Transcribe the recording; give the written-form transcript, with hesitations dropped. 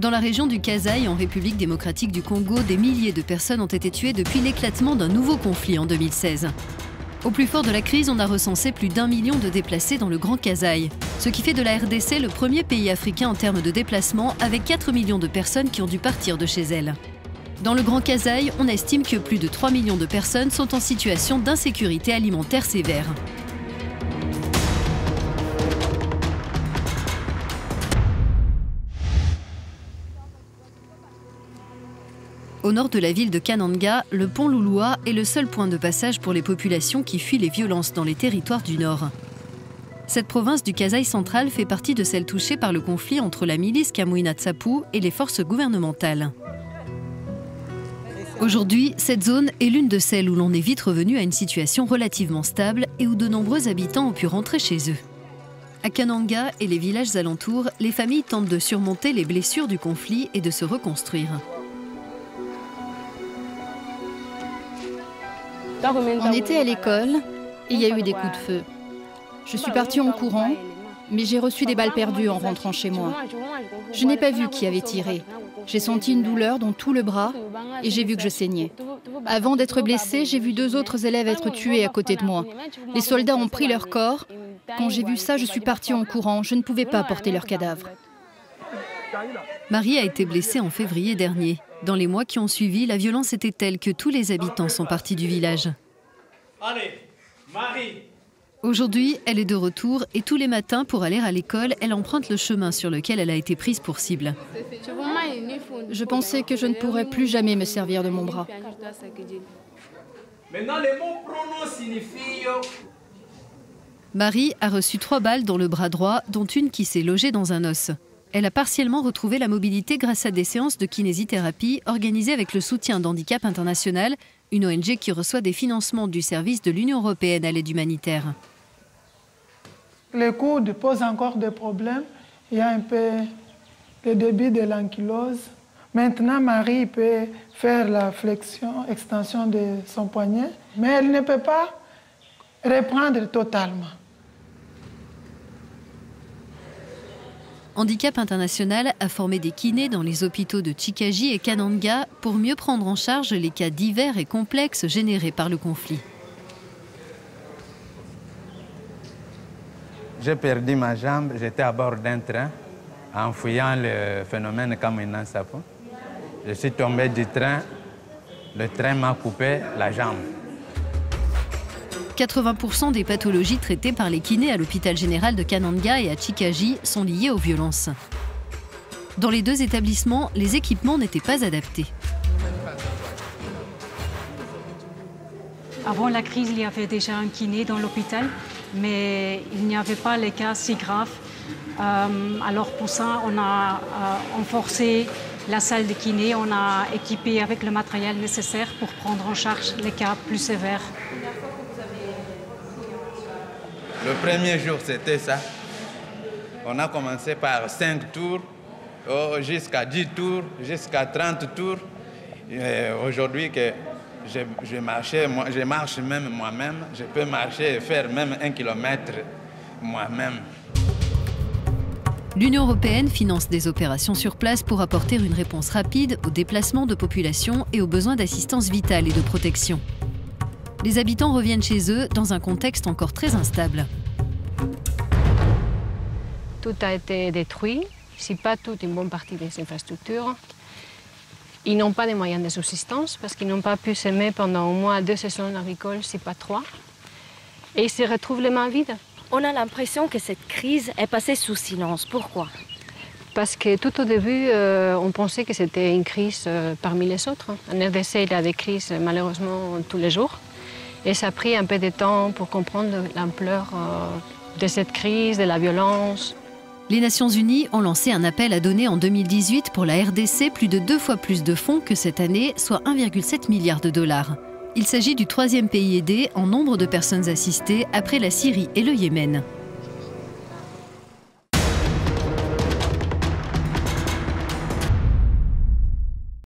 Dans la région du Kasaï, en République démocratique du Congo, des milliers de personnes ont été tuées depuis l'éclatement d'un nouveau conflit en 2016. Au plus fort de la crise, on a recensé plus d'1 million de déplacés dans le Grand Kasaï, ce qui fait de la RDC le premier pays africain en termes de déplacement, avec 4 millions de personnes qui ont dû partir de chez elles. Dans le Grand Kasaï, on estime que plus de 3 millions de personnes sont en situation d'insécurité alimentaire sévère. Au nord de la ville de Kananga, le pont Louloua est le seul point de passage pour les populations qui fuient les violences dans les territoires du Nord. Cette province du Kasaï central fait partie de celles touchées par le conflit entre la milice Kamwina Nsapu et les forces gouvernementales. Aujourd'hui, cette zone est l'une de celles où l'on est vite revenu à une situation relativement stable et où de nombreux habitants ont pu rentrer chez eux. À Kananga et les villages alentours, les familles tentent de surmonter les blessures du conflit et de se reconstruire. On était à l'école et il y a eu des coups de feu. Je suis partie en courant, mais j'ai reçu des balles perdues en rentrant chez moi. Je n'ai pas vu qui avait tiré. J'ai senti une douleur dans tout le bras et j'ai vu que je saignais. Avant d'être blessée, j'ai vu 2 autres élèves être tués à côté de moi. Les soldats ont pris leur corps. Quand j'ai vu ça, je suis partie en courant. Je ne pouvais pas porter leurs cadavres. Marie a été blessée en février dernier. Dans les mois qui ont suivi, la violence était telle que tous les habitants sont partis du village. Allez, Marie! Aujourd'hui, elle est de retour et tous les matins, pour aller à l'école, elle emprunte le chemin sur lequel elle a été prise pour cible. Je pensais que je ne pourrais plus jamais me servir de mon bras. Maintenant, les mots pronoms signifient... Marie a reçu 3 balles dans le bras droit, dont une qui s'est logée dans un os. Elle a partiellement retrouvé la mobilité grâce à des séances de kinésithérapie organisées avec le soutien d'Handicap International, une ONG qui reçoit des financements du service de l'Union européenne à l'aide humanitaire. Les coudes posent encore des problèmes. Il y a un peu le début de l'ankylose. Maintenant, Marie peut faire la flexion, extension de son poignet, mais elle ne peut pas reprendre totalement. Handicap International a formé des kinés dans les hôpitaux de Chikaji et Kananga pour mieux prendre en charge les cas divers et complexes générés par le conflit. J'ai perdu ma jambe, j'étais à bord d'un train en fouillant le phénomène Kamwina Nsapu. Je suis tombé du train, le train m'a coupé la jambe. 80% des pathologies traitées par les kinés à l'hôpital général de Kananga et à Chikaji sont liées aux violences. Dans les 2 établissements, les équipements n'étaient pas adaptés. Avant la crise, il y avait déjà un kiné dans l'hôpital, mais il n'y avait pas les cas si graves. Alors pour ça, on a renforcé la salle de kiné, on a équipé avec le matériel nécessaire pour prendre en charge les cas plus sévères. Le premier jour, c'était ça. On a commencé par 5 tours, jusqu'à 10 tours, jusqu'à 30 tours. Aujourd'hui, je marche même moi-même. Je peux marcher et faire même 1 kilomètre moi-même. L'Union européenne finance des opérations sur place pour apporter une réponse rapide aux déplacements de population et aux besoins d'assistance vitale et de protection. Les habitants reviennent chez eux dans un contexte encore très instable. Tout a été détruit, si pas toute une bonne partie des infrastructures. Ils n'ont pas de moyens de subsistance parce qu'ils n'ont pas pu s'aimer pendant au moins 2 saisons agricoles, si pas 3. Et ils se retrouvent les mains vides. On a l'impression que cette crise est passée sous silence. Pourquoi? Parce que tout au début, on pensait que c'était une crise parmi les autres. En RDC, il y a des crises malheureusement tous les jours. Et ça a pris un peu de temps pour comprendre l'ampleur de cette crise, de la violence. Les Nations Unies ont lancé un appel à donner en 2018 pour la RDC plus de 2 fois plus de fonds que cette année, soit 1,7 milliard de dollars. Il s'agit du 3e pays aidé en nombre de personnes assistées après la Syrie et le Yémen.